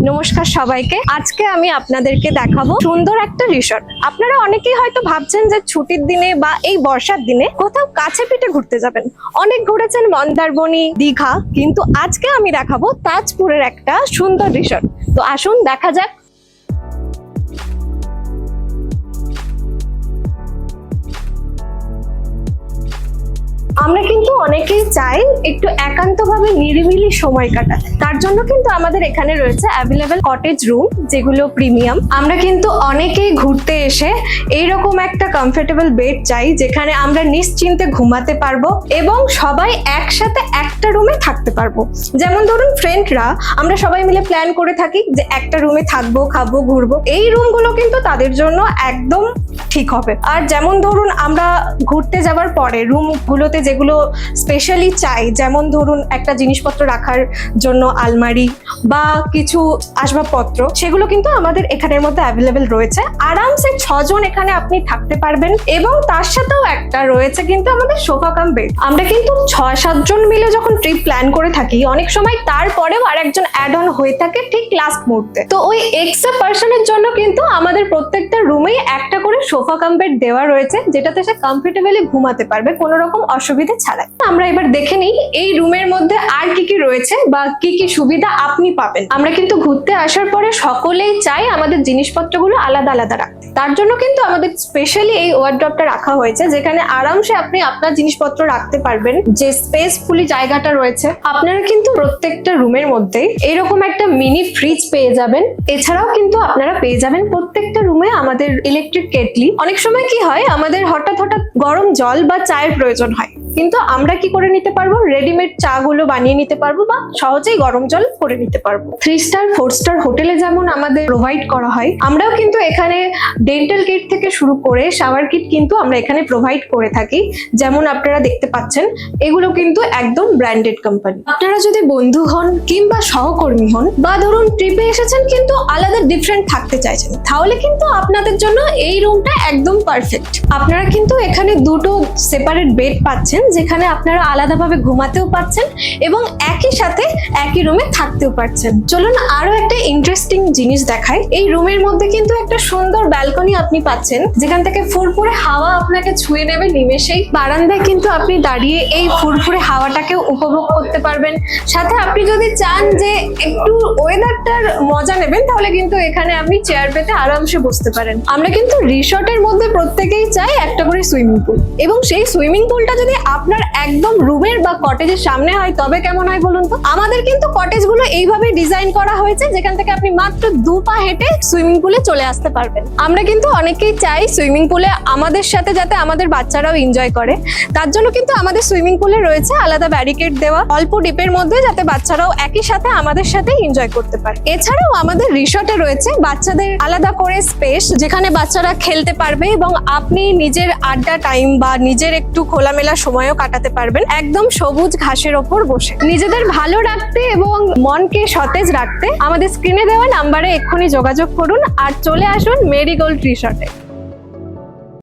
নমস্কার সবাইকে। আজকে আমি আপনাদেরকে দেখাবো সুন্দর একটা রিসর্ট। আপনারা অনেকেই হয়তো ভাবছেন যে ছুটির দিনে বা এই বর্ষার দিনে কোথাও কাছে পিঠে ঘুরতে যাবেন। অনেক ঘুরেছেন মন্দারমণি, দীঘা, কিন্তু আজকে আমি দেখাবো তাজপুরের একটা সুন্দর রিসর্ট। তো আসুন দেখা যাক। আমরা কিন্তু অনেকেই চাই একটু একান্তভাবে নিরিবিলি সময় কাটাতে। তার জন্য কিন্তু আমাদের এখানে রয়েছে অ্যাভেলেবেল কটেজ রুম, যেগুলো প্রিমিয়াম। আমরা কিন্তু অনেকেই ঘুরতে এসে এইরকম একটা কমফোর্টেবল বেড চাই, যেখানে আমরা নিশ্চিন্তে ঘুমাতে পারবো এবং সবাই একসাথে একটা রুমে থাকতে পারবো। যেমন ধরুন ফ্রেন্ডরা আমরা সবাই মিলে প্ল্যান করে থাকি যে একটা রুমে থাকবো, খাবো, ঘুরবো। এই রুমগুলো কিন্তু তাদের জন্য একদম ঠিক হবে। আর যেমন ধরুন আমরা ঘুরতে যাওয়ার পরে রুমগুলোতে যেগুলো স্পেশালি চাই, যেমন ধরুন একটা জিনিসপত্র রাখার জন্য আলমারি বা কিছু আসবাবপত্র, সেগুলো কিন্তু আমাদের এখানের মধ্যে অ্যাভেলেবেল রয়েছে। আরামসে 6 জন এখানে আপনি থাকতে পারবেন এবং তার সাথেও একটা রয়েছে কিন্তু আমাদের সোফা কাম বেড। আমরা কিন্তু 6-7 জন মিলে যখন ট্রিপ প্ল্যান করে থাকি, অনেক সময় তারপরেও আরেকজন অ্যাড অন হয়ে থাকে ঠিক লাস্ট মুহূর্তে। তো ওই এক্সট্রা পার্সনের জন্য কিন্তু আমাদের প্রত্যেকটা রুমেই একটা করে সোফা কাম বেড দেওয়া রয়েছে, যেটাতে সে কমফোর্টেবলি ঘুমাতে পারবে কোনো রকম অসুবিধা ছাড়াই। আমরা এবার দেখে নিই এই রুমের মধ্যে আর কি কি রয়েছে বা কি কি সুবিধা আপনি পাবেন। আমরা কিন্তু ঘুরতে আসার পরে সকলেই চাই আমাদের জিনিসপত্রগুলো আলাদা আলাদা রাখতে। তার জন্য কিন্তু আমাদের স্পেশালি এই ওয়ার্ড্রপটা রাখা হয়েছে, যেখানে আরামসে আপনি আপনার জিনিসপত্র রাখতে পারবেন। যে স্পেসফুলি জায়গাটা রয়েছে, আপনারা কিন্তু প্রত্যেকটা রুমের মধ্যে এরকম একটা মিনি ফ্রিজ পেয়ে যাবেন। এছাড়াও কিন্তু আপনারা পেয়ে যাবেন প্রত্যেকটা রুমে আমাদের ইলেকট্রিক কেটলি। অনেক সময় কি হয়, আমাদের হঠাৎ গরম জল বা চায়ের প্রয়োজন হয়, কিন্তু আমরা কি করে নিতে পারবো, রেডিমেড চা গুলো বানিয়ে নিতে পারবো বা সহজেই গরম জল করে নিতে পারবো। 3 স্টার 4 স্টার হোটেলে যেমন আমাদের প্রোভাইড করা হয়, আমরাও কিন্তু এখানে ডেন্টাল কিট থেকে শুরু করে শাওয়ার কিট কিন্তু আমরা এখানে প্রোভাইড করে থাকি। যেমন আপনারা দেখতে পাচ্ছেন, এগুলো কিন্তু একদম ব্র্যান্ডেড কোম্পানি। আপনারা যদি বন্ধু হন কিংবা সহকর্মী হন বা ধরুন ট্রিপে এসেছেন কিন্তু আলাদা ডিফারেন্ট থাকতে চাইছেন, তাহলে কিন্তু আপনাদের জন্য এই রুমটা একদম পারফেক্ট। আপনারা কিন্তু এখানে দুটো সেপারেট বেড পাচ্ছেন, যেখানে আপনারা আলাদাভাবে ঘুমাতেও পাচ্ছেন এবং একই সাথে একই রুমে থাকতেও পারছেন। চলুন আরো একটা ইন্টারেস্টিং জিনিস দেখাই। এই রুমের মধ্যে কিন্তু একটা সুন্দর ব্যালকনি আপনি পাচ্ছেন, যেখান থেকে ফুরফুরে হাওয়া আপনাকে ছুঁয়ে নেবে নিমেষেই। বারান্দায় কিন্তু আপনি দাঁড়িয়ে এই ফুরফুরে হাওয়াটাকে উপভোগ করতে পারবেন। সাথে আপনি যদি চান যে একটু ওয়েদারটার মজা নেবেন, তাহলে কিন্তু এখানে আপনি চেয়ার পেতে আরামসে বসতে পারেন। আমরা কিন্তু রিসর্টের মধ্যে প্রত্যেকেই চাই একটা করে সুইমিং পুল, এবং সেই সুইমিং পুলটা যদি আপনার একদম রুমের বা কটেজের সামনে হয় তবে কেমন হয় বলুন তো। আমাদের কিন্তু কটেজ গুলো এইভাবে ডিজাইন করা হয়েছে, যেখান থেকে আপনি মাত্র 2 পা হেঁটে সুইমিং পুলে চলে আসতে পারবেন। আমরা কিন্তু অনেকেই চাই সুইমিং পুলে আমাদের সাথে যাতে আমাদের বাচ্চারাও এনজয় করে। তার জন্য কিন্তু আমাদের সুইমিং পুলে রয়েছে আলাদা ব্যারিকেড দেওয়া, অল্প ডিপের মধ্যে, যাতে বাচ্চারাও একই সাথে আমাদের সাথে এনজয় করতে পারে। এছাড়াও আমাদের রিসর্টে রয়েছে বাচ্চাদের আলাদা করে স্পেস, যেখানে বাচ্চারা খেলতে পারবে এবং আপনি নিজের আড্ডা টাইম বা নিজের একটু খোলামেলা সময়ও কাটাতে পারবেন, একদম সবুজ ঘাসের ওপর বসে। নিজেদের ভালো রাখতে এবং মনকে সতেজ রাখতে আমাদের স্ক্রিনে দেওয়া নাম্বারে এক্ষুনি যোগাযোগ করুন আর চলে আসুন মেরিগোল্ড রিসর্টে।